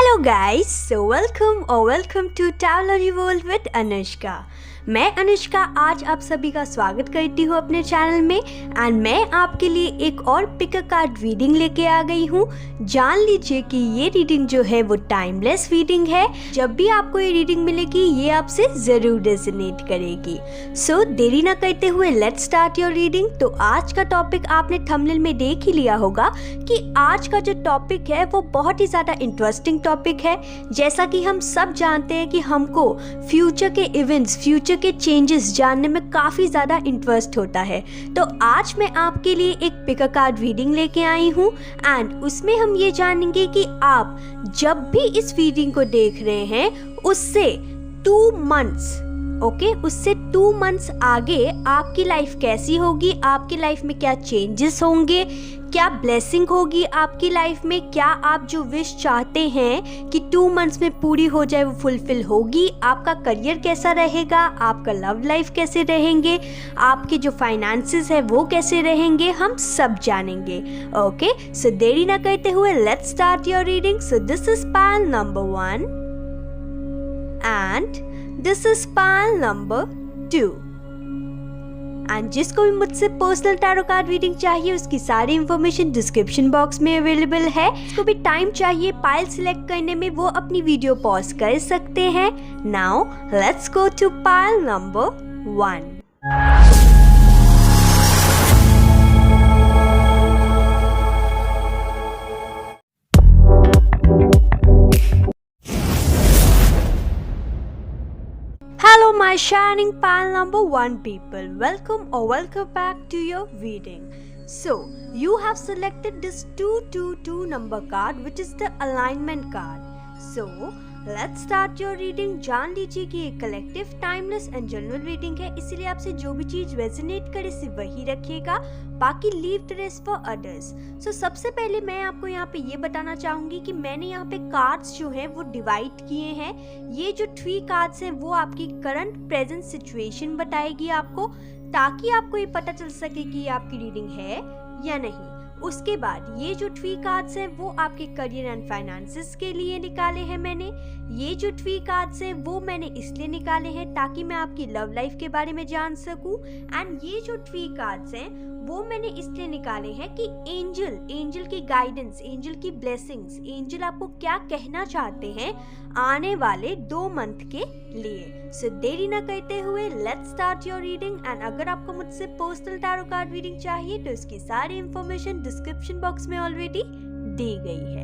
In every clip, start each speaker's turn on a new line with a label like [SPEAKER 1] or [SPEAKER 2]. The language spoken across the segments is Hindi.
[SPEAKER 1] Hello guys, so welcome to travelry world with Anushka. मैं अनुष्का आज आप सभी का स्वागत करती हूँ अपने चैनल में एंड मैं आपके लिए एक और पिक अ कार्ड रीडिंग लेके आ गई हूँ। जान लीजिए कि ये रीडिंग जो है वो टाइमलेस रीडिंग है। जब भी आपको ये रीडिंग मिलेगी ये आपसे ज़रूर रेजोनेट करेगी। सो देरी ना करते हुए लेट्स स्टार्ट योर रीडिंग। तो आज का टॉपिक आपने थंबनेल में देख ही लिया होगा कि आज का जो टॉपिक है वो बहुत ही ज़्यादा इंटरेस्टिंग टॉपिक है। जैसा कि हम सब जानते हैं कि हमको फ्यूचर के इवेंट्स, फ्यूचर के चेंजेस जानने में काफ़ी ज़्यादा इंटरेस्ट होता है। तो आज मैं आपके लिए एक पिक अ कार्ड रीडिंग लेके आई हूँ एंड उसमें हम ये जानेंगे कि आप जब भी इस रीडिंग को देख रहे हैं उससे 2 मंथ्स उससे 2 मंथ्स आगे आपकी लाइफ कैसी होगी, आपकी लाइफ में क्या चेंजेस होंगे, क्या ब्लेसिंग होगी आपकी लाइफ में, क्या आप जो विश चाहते हैं कि 2 मंथ्स में पूरी हो जाए वो फुलफिल होगी, आपका करियर कैसा रहेगा, आपका लव लाइफ कैसे रहेंगे, आपके जो फाइनेंसेस है वो कैसे रहेंगे, हम सब जानेंगे। ओके, सो देरी ना करते हुए let's start your reading. So this is pile number 1 and this is pile number 2 and जिसको भी मुझसे पर्सनल टैरो कार्ड रीडिंग चाहिए उसकी सारी इंफॉर्मेशन डिस्क्रिप्शन बॉक्स में अवेलेबल है। जिसको भी टाइम चाहिए पाइल सिलेक्ट करने में वो अपनी वीडियो पॉज कर सकते हैं। Now let's go to pile number 1। Hello my shining pile number 1 people, welcome back to your reading. So you have selected this 222 number card which is the alignment card. So let's start your reading. जान लीजिए कि ये collective timeless and general reading है, इसीलिए आपसे जो भी चीज रेजोनेट करे सिर्फ वही रखिएगा, बाकी leave the rest for others. So सबसे पहले मैं आपको यहाँ पे ये बताना चाहूंगी कि मैंने यहाँ पे कार्ड्स जो हैं वो डिवाइड किए हैं। ये जो 3 कार्ड्स हैं वो आपकी करंट प्रेजेंट सिचुएशन बताएगी आपको, ताकि आपको ये पता चल सके कि ये आपकी रीडिंग है या नहीं। उसके बाद ये जो 3 कार्ड्स हैं वो आपके करियर एंड फाइनेंसेस के लिए निकाले हैं मैंने। ये जो 3 कार्ड्स हैं वो मैंने इसलिए निकाले हैं ताकि मैं आपकी लव लाइफ के बारे में जान सकूं। एंड ये जो 3 कार्ड्स हैं वो मैंने इसलिए निकाले हैं कि एंजल की गाइडेंस, एंजल की ब्लेसिंग्स, एंजल आपको क्या कहना चाहते हैं आने वाले 2 मंथ के लिए। सो देरी ना करते हुए let's start your reading. And अगर आपको मुझसे पर्सनल टैरो कार्ड रीडिंग चाहिए तो इसकी सारी इंफॉर्मेशन डिस्क्रिप्शन बॉक्स में ऑलरेडी दी गई है।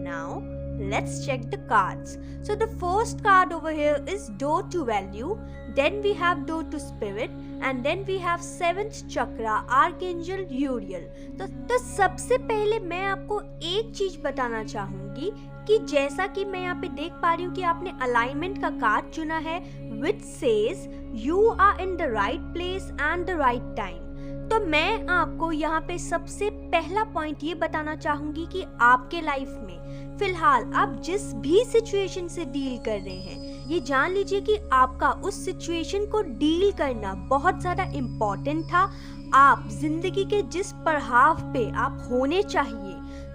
[SPEAKER 1] Now let's check the cards. So the first card over here is door to value, then we have door to spirit and then we have 7th chakra archangel Uriel. तो सबसे पहले मैं आपको एक चीज बताना चाहूंगी कि जैसा कि मैं यहाँ पे देख पा रही हूँ कि आपने अलाइनमेंट का कार्ड चुना है which says you are in the right place and the right time. तो मैं आपको यहाँ पे सबसे पहला पॉइंट ये बताना चाहूंगी कि आपके लाइफ में फिलहाल आप जिस भी सिचुएशन से डील कर रहे हैं ये जान लीजिए कि आपका उस सिचुएशन को डील करना बहुत ज़्यादा इम्पोर्टेंट था। आप जिंदगी के जिस पड़ाव पे आप होने चाहिए,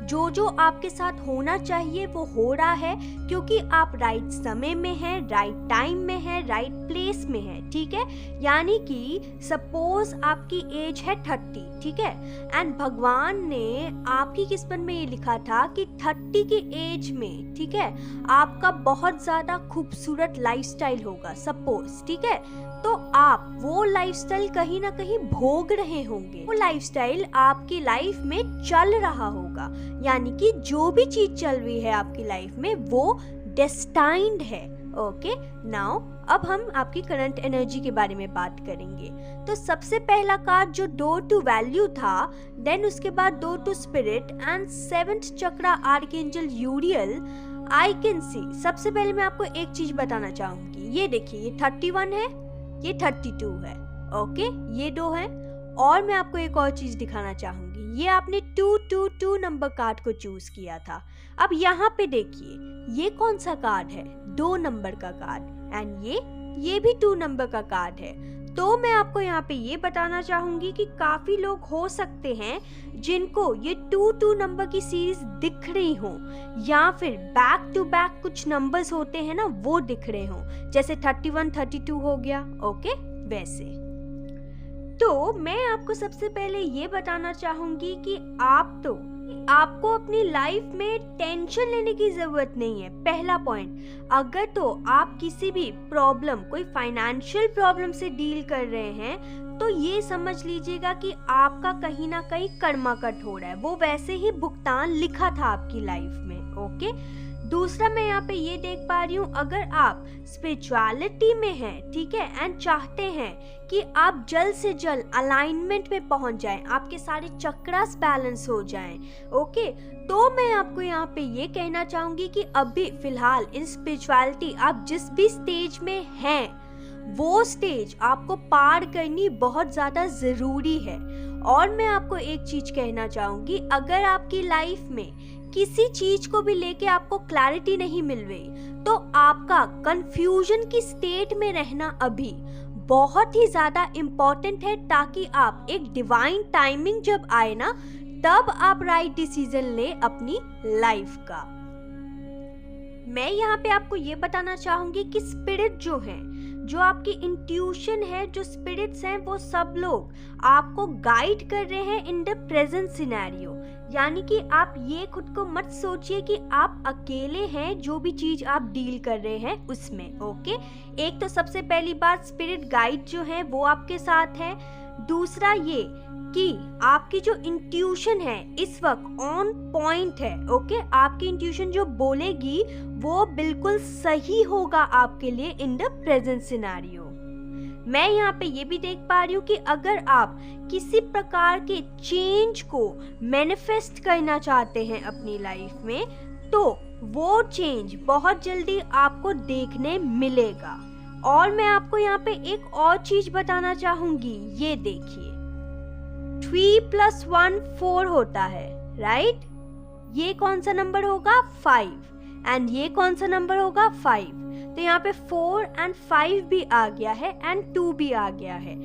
[SPEAKER 1] जो आपके साथ होना चाहिए वो हो रहा है, क्योंकि आप राइट समय में हैं, राइट टाइम में हैं, राइट प्लेस में हैं। ठीक है, यानी कि सपोज आपकी एज है 30, ठीक है, एंड भगवान ने आपकी किस्मत में ये लिखा था कि 30 की एज में, ठीक है, आपका बहुत ज़्यादा खूबसूरत लाइफस्टाइल होगा सपोज, ठीक है, तो आप वो लाइफस्टाइल कहीं ना कहीं भोग रहे होंगे, वो लाइफस्टाइल आपकी लाइफ में चल रहा होगा, यानी कि जो भी चीज चल रही है आपकी लाइफ में वो डेस्टाइन्ड है। ओके, नाउ अब हम आपकी करंट एनर्जी के बारे में बात करेंगे। तो सबसे पहला कार्ड जो डोर टू वैल्यू था, देन उसके बाद door to spirit and 7th chakra archangel Uriel. I can see, सबसे पहले मैं आपको एक चीज बताना चाहूंगी, ये देखिए ये 31 है, ये 32 है, ओके, ये 2 है। और मैं आपको एक और चीज दिखाना चाहूंगी, ये आपने 222 नंबर कार्ड को चूज किया था। अब यहाँ पे देखिए ये कौन सा कार्ड है, 2 नंबर का कार्ड, एंड ये भी 2 नंबर का कार्ड है। तो मैं आपको यहाँ पे ये बताना चाहूंगी कि काफी लोग हो सकते हैं जिनको ये 2 नंबर की सीरीज दिख रही हो, या फिर बैक टू बैक कुछ नंबर्स होते हैं ना, वो दिख रहे हो, जैसे 31 32 हो गया। ओके, वैसे तो मैं आपको सबसे पहले ये बताना चाहूंगी कि आपको अपनी लाइफ में टेंशन लेने की जरूरत नहीं है। पहला पॉइंट, अगर तो आप किसी भी प्रॉब्लम, कोई फाइनेंशियल प्रॉब्लम से डील कर रहे हैं, तो ये समझ लीजिएगा कि आपका कहीं ना कहीं कर्मा कट हो रहा है, वो वैसे ही भुगतान लिखा था आपकी लाइफ में। ओके, दूसरा मैं यहाँ पे ये देख पा रही हूँ, अगर आप स्पिरिचुअलिटी में हैं, ठीक है, एंड चाहते हैं कि आप जल्द से जल्द अलाइनमेंट में पहुंच जाएं, आपके सारे चक्रास बैलेंस हो जाएं, ओके, तो मैं आपको यहाँ पे ये कहना चाहूंगी कि अभी फिलहाल इन स्पिरिचुअलिटी आप जिस भी स्टेज में हैं, वो स्टेज आपको पार करनी बहुत ज्यादा जरूरी है। और मैं आपको एक चीज कहना चाहूंगी, अगर आपकी लाइफ में किसी चीज को भी लेके आपको क्लैरिटी नहीं मिल रही, तो आपका कंफ्यूजन की स्टेट में रहना अभी बहुत ही ज्यादा इम्पोर्टेंट है, ताकि आप एक डिवाइन टाइमिंग जब आए ना, तब आप राइट डिसीजन ले अपनी लाइफ का। मैं यहाँ पे आपको ये बताना चाहूंगी कि स्पिरिट जो है, जो आपकी इंट्यूशन है, जो स्पिरिट्स हैं, वो सब लोग आपको गाइड कर रहे हैं इन द प्रेजेंट सिनेरियो। यानी कि आप ये खुद को मत सोचिए कि आप अकेले हैं जो भी चीज आप डील कर रहे हैं उसमें। ओके, एक तो सबसे पहली बात, स्पिरिट गाइड जो है वो आपके साथ है। दूसरा ये कि आपकी जो इंट्यूशन है इस वक्त ऑन पॉइंट है। ओके, आपकी इंट्यूशन जो बोलेगी वो बिल्कुल सही होगा आपके लिए इन द प्रेजेंट सिनेरियो। मैं यहाँ पे ये भी देख पा रही हूँ कि अगर आप किसी प्रकार के चेंज को मैनिफेस्ट करना चाहते हैं अपनी लाइफ में, तो वो चेंज बहुत जल्दी आपको देखने मिलेगा। और मैं आपको यहाँ पे एक और चीज बताना चाहूंगी, ये देखिए, 3 + 1 4 होता है, राइट? ये कौन सा नंबर होगा? 5। एंड ये कौन सा नंबर होगा? 5। तो यहाँ पे 4 और 5 भी आ गया है एंड 2 भी आ गया है।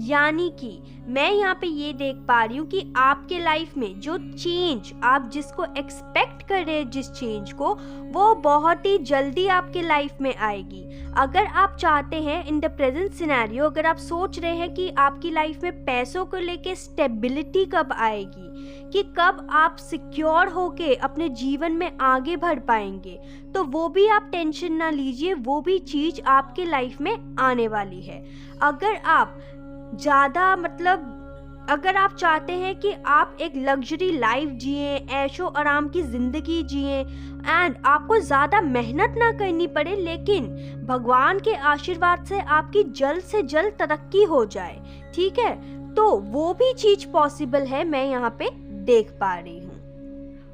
[SPEAKER 1] यानी कि मैं यहाँ पे ये देख पा रही हूँ कि आपके लाइफ में जो चेंज आप जिसको एक्सपेक्ट कर रहे हैं, जिस चेंज को, वो बहुत ही जल्दी आपके लाइफ में आएगी। अगर आप चाहते हैं इन द प्रेजेंट सिनेरियो, अगर आप सोच रहे हैं कि आपकी लाइफ में पैसों को लेके स्टेबिलिटी कब आएगी, कि कब आप सिक्योर होके अपने जीवन में आगे बढ़ पाएंगे, तो वो भी आप टेंशन ना लीजिए, वो भी चीज आपके लाइफ में आने वाली है। अगर आप अगर आप चाहते हैं कि आप एक लग्जरी लाइफ जिए, ऐशो आराम की जिंदगी जिए, एंड आपको ज्यादा मेहनत ना करनी पड़े, लेकिन भगवान के आशीर्वाद से आपकी जल्द से जल्द तरक्की हो जाए, ठीक है, तो वो भी चीज पॉसिबल है, मैं यहाँ पे देख पा रही हूँ।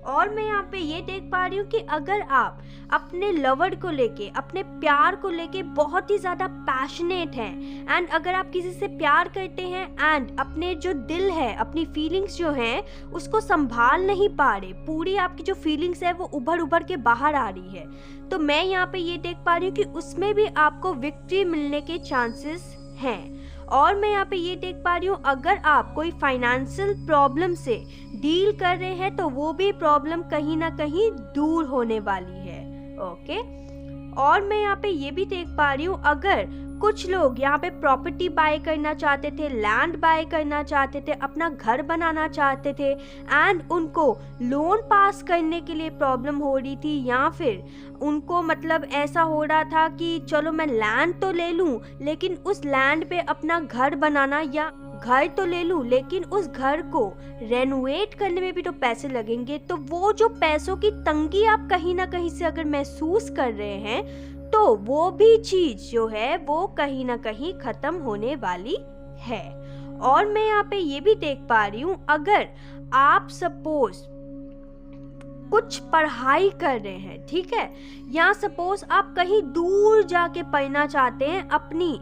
[SPEAKER 1] और मैं यहाँ पे ये देख पा रही हूँ कि अगर आप अपने लवर को लेके, अपने प्यार को लेके बहुत ही ज्यादा पैशनेट हैं, एंड अगर आप किसी से प्यार करते हैं एंड अपने जो दिल है, अपनी फीलिंग्स जो हैं, उसको संभाल नहीं पा रहे, पूरी आपकी जो फीलिंग्स है वो उभर के बाहर आ रही है, तो मैं यहाँ पे ये देख पा रही हूँ कि उसमें भी आपको विक्ट्री मिलने के चांसेस हैं। और मैं यहाँ पे ये देख पा रही हूँ, अगर आप कोई फाइनेंशियल प्रॉब्लम से डील कर रहे हैं, तो वो भी प्रॉब्लम कहीं ना कहीं दूर होने वाली है। ओके, और मैं यहाँ पे ये भी देख पा रही हूँ, अगर कुछ लोग यहाँ पे प्रॉपर्टी बाय करना चाहते थे, लैंड बाय करना चाहते थे, अपना घर बनाना चाहते थे, एंड उनको लोन पास करने के लिए प्रॉब्लम हो रही थी, या फिर उनको ऐसा हो रहा था कि चलो मैं लैंड तो ले लूं, लेकिन उस लैंड पे अपना घर बनाना, या घर तो ले लूं लेकिन उस घर को रेनोवेट करने में भी तो पैसे लगेंगे, तो वो जो पैसों की तंगी आप कहीं ना कहीं से अगर महसूस कर रहे हैं, तो वो भी चीज जो है वो कहीं ना कहीं खत्म होने वाली है। और मैं यहाँ पे ये भी देख पा रही हूँ, अगर आप सपोज कुछ पढ़ाई कर रहे हैं, ठीक है, या सपोज आप कहीं दूर जाके पढ़ना चाहते हैं, अपनी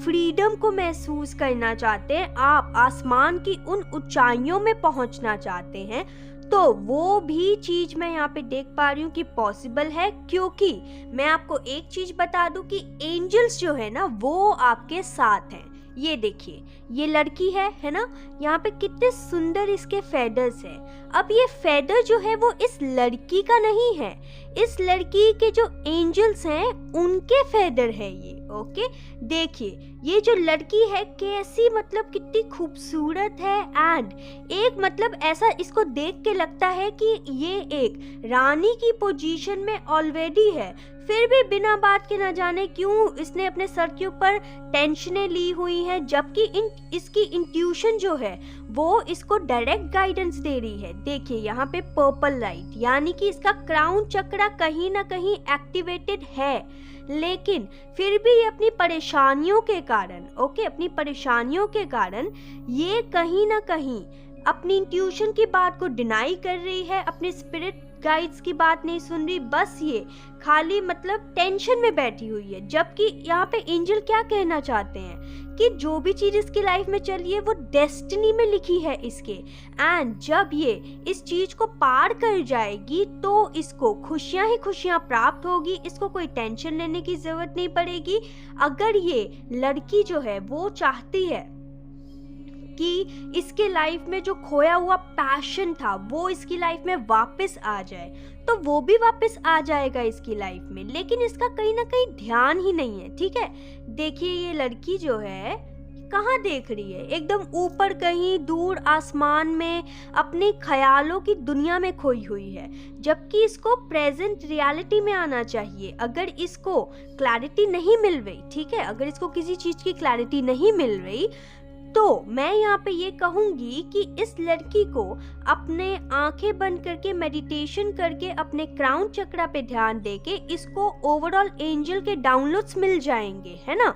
[SPEAKER 1] फ्रीडम को महसूस करना चाहते हैं, आप आसमान की उन ऊंचाइयों में पहुंचना चाहते हैं, तो वो भी चीज मैं यहाँ पे देख पा रही हूँ कि पॉसिबल है। क्योंकि मैं आपको एक चीज बता दूं कि एंजल्स जो है ना, वो आपके साथ हैं। ये देखिए, ये लड़की है ना, यहाँ पे कितने सुंदर इसके फेदर्स है। अब ये फेदर जो है वो इस लड़की का नहीं है, इस लड़की के जो एंजल्स हैं उनके फेदर है ये। ओके, देखिए ये जो लड़की है कैसी, मतलब कितनी खूबसूरत है। एंड एक मतलब ऐसा इसको देख के लगता है कि ये एक रानी की पोजीशन में ऑलरेडी है, फिर भी बिना बात के न जाने क्यों इसने अपने सर के ऊपर टेंशनें ली हुई हैं, जबकि इसकी इंट्यूशन जो है वो इसको डायरेक्ट गाइडेंस दे रही है। देखिए यहाँ पे पर्पल लाइट, यानी कि इसका क्राउन चक्रा कहीं ना कहीं एक्टिवेटेड है, लेकिन फिर भी ये अपनी परेशानियों के कारण, अपनी परेशानियों के कारण ये कहीं ना कहीं अपनी इंट्यूशन की बात को डिनाई कर रही है, अपने स्पिरिट गाइड्स की बात नहीं सुन रही, बस ये खाली मतलब टेंशन में बैठी हुई है। जबकि यहाँ पे एंजल क्या कहना चाहते हैं कि जो भी चीज इसकी लाइफ में चली है वो डेस्टिनी में लिखी है इसके, एंड जब ये इस चीज को पार कर जाएगी तो इसको खुशियां ही खुशियां प्राप्त होगी, इसको कोई टेंशन लेने की जरूरत नहीं पड़ेगी। अगर ये लड़की जो है वो चाहती है कि इसके लाइफ में जो खोया हुआ पैशन था वो इसकी लाइफ में वापस आ जाए, तो वो भी वापस आ जाएगा इसकी लाइफ में, लेकिन इसका कहीं ना कहीं ध्यान ही नहीं है। ठीक है, देखिए ये लड़की जो है कहाँ देख रही है, एकदम ऊपर कहीं दूर आसमान में अपने ख्यालों की दुनिया में खोई हुई है, जबकि इसको प्रेजेंट रियलिटी में आना चाहिए। अगर इसको क्लैरिटी नहीं मिल रही, ठीक है, अगर इसको किसी चीज की क्लैरिटी नहीं मिल रही, तो मैं यहाँ पे ये कहूंगी कि इस लड़की को अपने आंखें बंद करके मेडिटेशन करके अपने क्राउन चक्रा पे ध्यान देके इसको ओवरऑल एंजल के डाउनलोड्स मिल जाएंगे, है ना।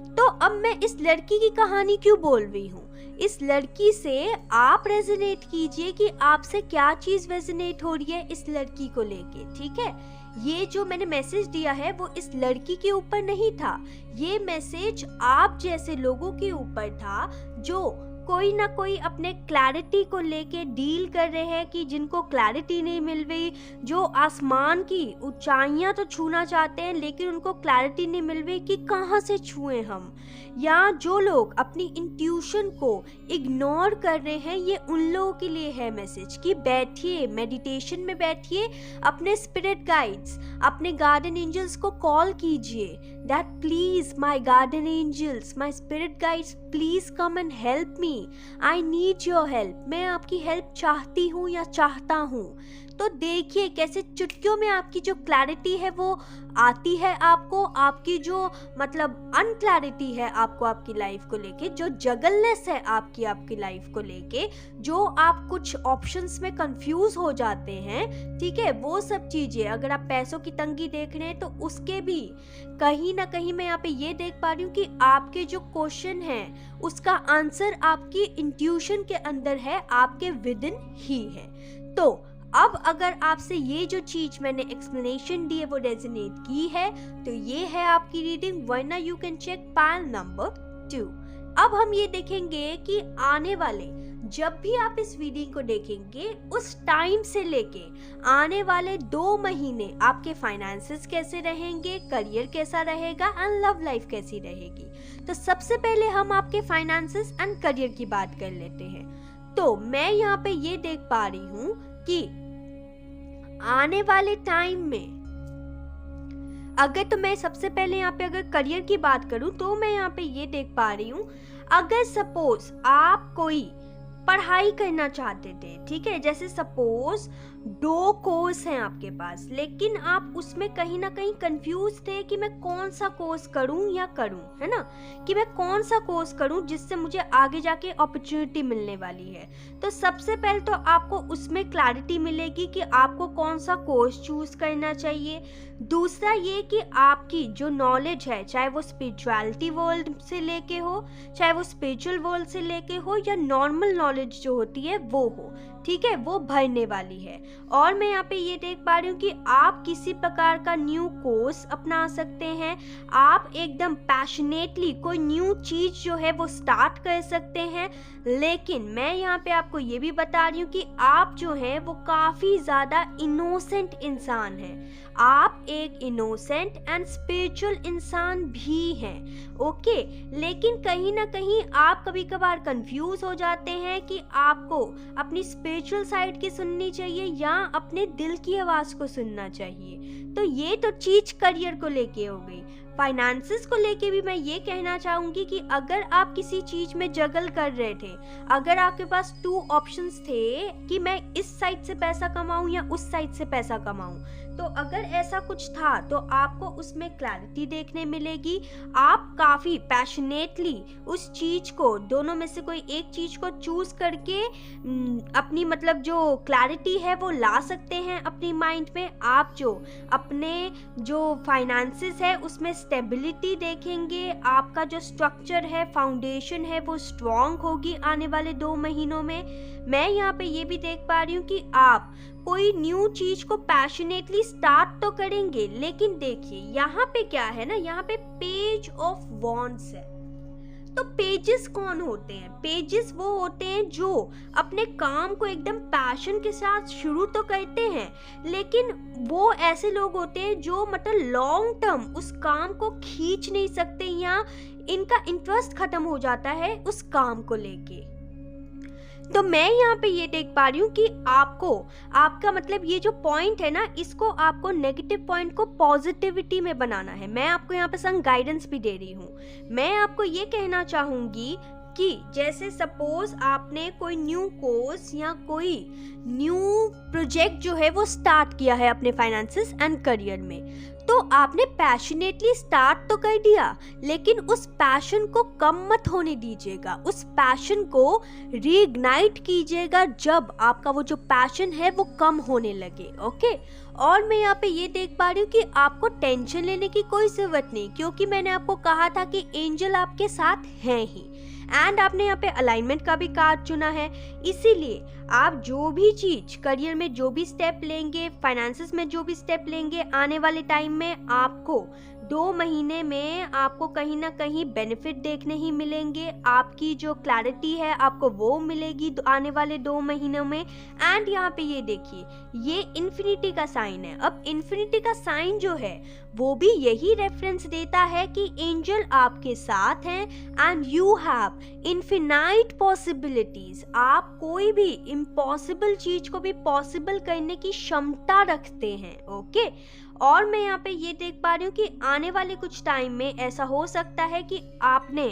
[SPEAKER 1] तो अब मैं इस लड़की की कहानी क्यों बोल रही हूँ, इस लड़की से आप रेजोनेट कीजिए कि आपसे क्या चीज रेजोनेट हो रही है इस लड़की को लेके। ठीक है, ये जो मैंने मैसेज दिया है वो इस लड़की के ऊपर नहीं था, ये मैसेज आप जैसे लोगों के ऊपर था जो कोई ना कोई अपने क्लैरिटी को लेके डील कर रहे हैं, कि जिनको क्लैरिटी नहीं मिल रही, जो आसमान की ऊंचाइयां तो छूना चाहते हैं लेकिन उनको क्लैरिटी नहीं मिल रही कि कहाँ से छुएं हम, या जो लोग अपनी इंट्यूशन को इग्नोर कर रहे हैं, ये उन लोगों के लिए है मैसेज कि बैठिए, मेडिटेशन में बैठिए, अपने स्पिरिट गाइड्स, अपने गार्डन एंजल्स को कॉल कीजिए, that please my guardian angels, my spirit guides, please come and help me, I need your help, मैं आपकी हेल्प चाहती हूँ या चाहता हूँ। तो देखिए कैसे चुटकियों में आपकी जो क्लैरिटी है वो आती है आपको, आपकी जो मतलब अनक्लैरिटी है आपको आपकी लाइफ को लेके, जो जगलनेस है आपकी लाइफ को लेके, जो आप कुछ ऑप्शंस में कंफ्यूज हो जाते हैं, ठीक है, वो सब चीजें, अगर आप पैसों की तंगी देख रहे हैं तो उसके भी कहीं ना कहीं मैं यहाँ पे ये देख पा रही हूँ कि आपके जो क्वेश्चन है उसका आंसर आपकी इंट्यूशन के अंदर है, आपके विद इन ही है। तो अब अगर आपसे ये जो चीज मैंने एक्सप्लेनेशन दी है वो रेजोनेट की है, तो ये है आपकी रीडिंग, वरना you can check pile number 2। अब हम ये देखेंगे कि आने वाले जब भी आप इस वीडियो को देखेंगे उस टाइम से लेके आने वाले 2 महीने आपके फाइनेंसेस कैसे रहेंगे, करियर कैसा रहेगा एंड लव लाइफ कैसी रहेगी। तो सबसे पहले हम आपके फाइनेंसेस एंड करियर की बात कर लेते हैं। तो मैं यहाँ पे ये देख पा रही हूँ कि आने वाले टाइम में अगर तो मैं सबसे पहले यहाँ पे अगर करियर की बात करूँ तो मैं यहाँ पे ये देख पा रही हूँ, अगर सपोज आप कोई पढ़ाई करना चाहते थे, ठीक है, जैसे सपोज 2 कोर्स हैं आपके पास, लेकिन आप उसमें कहीं ना कहीं कंफ्यूज थे कि मैं कौन सा कोर्स करूं या करूं, है ना, कि मैं कौन सा कोर्स करूं जिससे मुझे आगे जाके अपॉर्चुनिटी मिलने वाली है। तो सबसे पहले तो आपको उसमें क्लैरिटी मिलेगी कि आपको कौन सा कोर्स चूज करना चाहिए। दूसरा ये कि आपकी जो नॉलेज है, चाहे वो स्पिरिचुअलिटी वर्ल्ड से लेके हो, चाहे वो स्पिरिचुअल वर्ल्ड से लेके हो, या नॉर्मल नॉलेज जो होती है वो हो, ठीक है, वो भरने वाली है। और मैं यहाँ पे ये देख पा रही हूँ कि आप किसी प्रकार का न्यू कोर्स अपना सकते हैं, आप एकदम पैशनेटली कोई न्यू चीज जो है वो स्टार्ट कर सकते हैं। लेकिन मैं यहाँ पे आपको ये भी बता रही हूँ कि आप जो हैं वो काफी ज्यादा इनोसेंट इंसान हैं, आप एक इनोसेंट एंड स्पिरिचुअल इंसान भी हैं, ओके। लेकिन कहीं ना कहीं आप कभी कभार कंफ्यूज हो जाते हैं कि आपको अपनी स्पिरिचुअल साइड की सुननी चाहिए या अपने दिल की आवाज को सुनना चाहिए। तो ये तो चीज करियर को लेके हो गई। फाइनेंसेस को लेके भी मैं ये कहना चाहूंगी कि अगर आप किसी चीज में जगल कर रहे थे, अगर आपके पास 2 ऑप्शंस थे कि मैं इस साइड से पैसा कमाऊं या उस साइड से पैसा कमाऊं, तो अगर ऐसा कुछ था तो आपको उसमें क्लैरिटी देखने मिलेगी। आप काफी पैशनेटली उस चीज को, दोनों में से कोई एक चीज को चूज करके अपनी मतलब जो क्लैरिटी है वो ला सकते हैं अपनी माइंड में। आप जो अपने जो फाइनेंसेस है उसमें स्टेबिलिटी देखेंगे, आपका जो स्ट्रक्चर है, फाउंडेशन है, वो स्ट्रॉन्ग होगी आने वाले 2 महीनों में। मैं यहाँ पे ये भी देख पा रही हूँ कि आप कोई न्यू चीज को पैशनेटली स्टार्ट तो करेंगे, लेकिन देखिए यहाँ पे क्या है ना, यहाँ पे पेज ऑफ वॉन्ड्स है। तो पेजेस कौन होते हैं? पेजेस वो होते हैं जो अपने काम को एकदम पैशन के साथ शुरू तो करते हैं, लेकिन वो ऐसे लोग होते हैं जो मतलब लॉन्ग टर्म उस काम को खींच नहीं सकते या इनका इंटरेस्ट खत्म हो जाता है उस काम को लेके। तो मैं यहाँ पे ये देख पा रही हूँ कि आपको आपका मतलब ये जो पॉइंट है ना, इसको आपको नेगेटिव पॉइंट को पॉजिटिविटी में बनाना है। मैं आपको यहाँ पे संग गाइडेंस भी दे रही हूँ। मैं आपको ये कहना चाहूंगी कि जैसे सपोज आपने कोई न्यू कोर्स या कोई न्यू प्रोजेक्ट जो है वो स्टार्ट किया है अपने फाइनेंसेस एंड करियर में, तो आपने पैशनेटली स्टार्ट तो कर दिया, लेकिन उस पैशन को कम मत होने दीजिएगा, उस पैशन को रीइग्नाइट कीजिएगा जब आपका वो जो पैशन है वो कम होने लगे, ओके। और मैं यहाँ पे ये देख पा रही हूँ कि आपको टेंशन लेने की कोई जरूरत नहीं, क्योंकि मैंने आपको कहा था कि एंजल आपके साथ हैं ही, एंड आपने यहाँ पे अलाइनमेंट का भी कार्ड चुना है। इसीलिए आप जो भी चीज करियर में जो भी स्टेप लेंगे, फाइनेंसेस में जो भी स्टेप लेंगे, आने वाले टाइम में आपको 2 महीने में आपको कहीं ना कहीं बेनिफिट देखने ही मिलेंगे। आपकी जो क्लैरिटी है आपको वो मिलेगी आने वाले 2 महीनों में। एंड यहाँ पे ये देखिए, ये इन्फिनिटी का साइन है। अब इन्फिनिटी का साइन जो है वो भी यही रेफरेंस देता है कि एंजल आपके साथ हैं and you have infinite possibilities. आप कोई भी इम्पॉसिबल चीज को भी पॉसिबल करने की क्षमता रखते हैं, ओके। और मैं यहाँ पे ये देख पा रही हूँ कि आने वाले कुछ टाइम में ऐसा हो सकता है कि आपने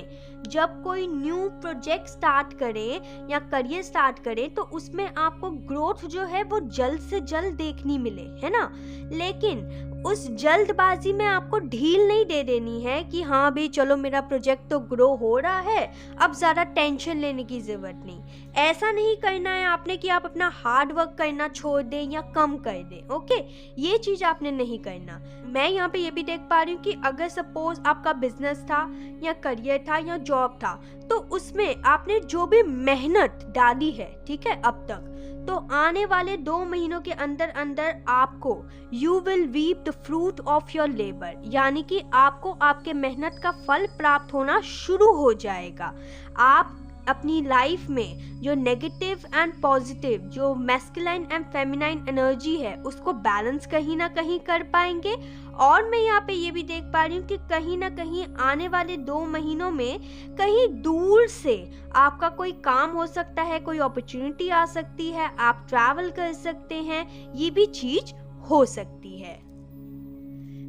[SPEAKER 1] जब कोई न्यू प्रोजेक्ट स्टार्ट करें या करियर स्टार्ट करें तो उसमें आपको ग्रोथ जो है वो जल्द से जल्द देखनी मिले, है ना। लेकिन उस जल्दबाजी में आपको ढील नहीं दे देनी है कि हाँ भाई चलो मेरा प्रोजेक्ट तो ग्रो हो रहा है, अब ज़्यादा टेंशन लेने की ज़रूरत नहीं। ऐसा नहीं करना है आपने कि आप अपना हार्ड वर्क करना छोड़ दें या कम कर दें, ओके। ये चीज़ आपने नहीं करना। मैं यहाँ पे ये भी देख पा रही हूँ कि अगर सपोज आपका बिजनेस था या करियर था या जॉब था, तो उसमें आपने जो भी मेहनत डाली है, ठीक है, अब तक, तो आने वाले 2 महीनों के अंदर अंदर आपको you will reap the fruit of your labour, यानी कि आपको आपके मेहनत का फल प्राप्त होना शुरू हो जाएगा। आप अपनी लाइफ में जो नेगेटिव एंड पॉजिटिव, जो मैस्कुलाइन एंड फेमिनाइन एनर्जी है, उसको बैलेंस कहीं ना कहीं कर पाएंगे। और मैं यहाँ पे ये भी देख पा रही हूँ कि कहीं ना कहीं आने वाले 2 महीनों में कहीं दूर से आपका कोई काम हो सकता है, कोई अपॉर्चुनिटी आ सकती है, आप ट्रैवल कर सकते हैं, ये भी चीज हो सकती है।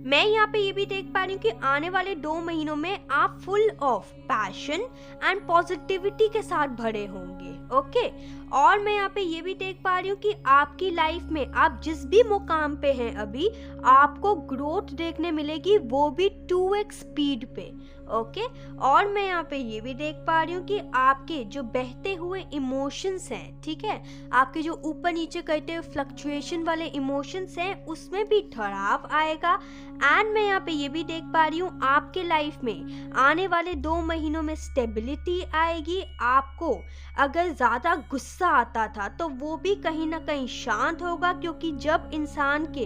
[SPEAKER 1] मैं यहाँ पे ये भी देख पा रही हूँ कि आने वाले 2 महीनों में आप full of passion and positivity के साथ भरे होंगे, ओके। और मैं यहाँ पे ये भी देख पा रही हूँ कि आपकी लाइफ में आप जिस भी मुकाम पे हैं अभी, आपको ग्रोथ देखने मिलेगी, वो भी 2x स्पीड पे, ओके। और मैं यहाँ पे ये भी देख पा रही हूँ कि आपके जो बहते हुए इमोशंस हैं, ठीक है, आपके जो ऊपर नीचे करते हुए फ्लक्चुएशन वाले इमोशंस हैं, उसमें भी ठहराव आएगा। एंड मैं यहाँ पे ये भी देख पा रही हूँ आपके लाइफ में आने वाले 2 महीनों में स्टेबिलिटी आएगी। आपको अगर ज़्यादा गुस्सा आता था तो वो भी कहीं ना कहीं शांत होगा, क्योंकि जब इंसान के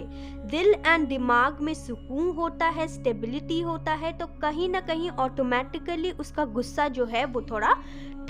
[SPEAKER 1] दिल एंड दिमाग में सुकून होता है, स्टेबिलिटी होता है, तो कहीं ना कहीं ऑटोमेटिकली उसका गुस्सा जो है वो थोड़ा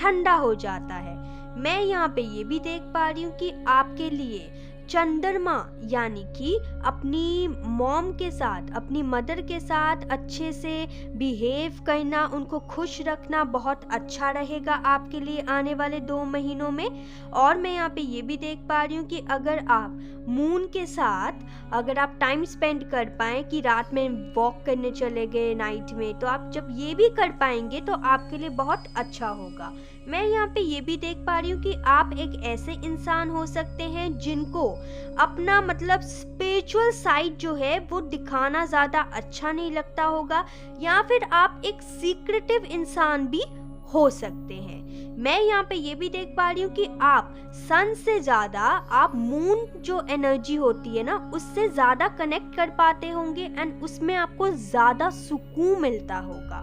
[SPEAKER 1] ठंडा हो जाता है। मैं यहाँ पे ये भी देख पा रही हूँ कि आपके लिए चंद्रमा यानी कि अपनी मॉम के साथ, अपनी मदर के साथ अच्छे से बिहेव करना, उनको खुश रखना बहुत अच्छा रहेगा आपके लिए आने वाले 2 महीनों में। और मैं यहाँ पे ये भी देख पा रही हूँ कि अगर आप मून के साथ अगर आप टाइम स्पेंड कर पाएँ कि रात में वॉक करने चले गए नाइट में, तो आप जब ये भी कर पाएंगे तो आपके लिए बहुत अच्छा होगा। मैं यहाँ पे ये भी देख पा रही हूँ कि आप एक ऐसे इंसान हो सकते हैं जिनको अपना मतलब स्पिरिचुअल साइड जो है वो दिखाना ज़्यादा अच्छा नहीं लगता होगा, या फिर आप एक सीक्रेटिव इंसान भी हो सकते हैं। मैं यहाँ पे ये भी देख पा रही हूँ कि आप सन से ज़्यादा आप मून जो एनर्जी होती है ना उससे ज़्यादा कनेक्ट कर पाते होंगे एंड उसमें आपको ज़्यादा सुकून मिलता होगा।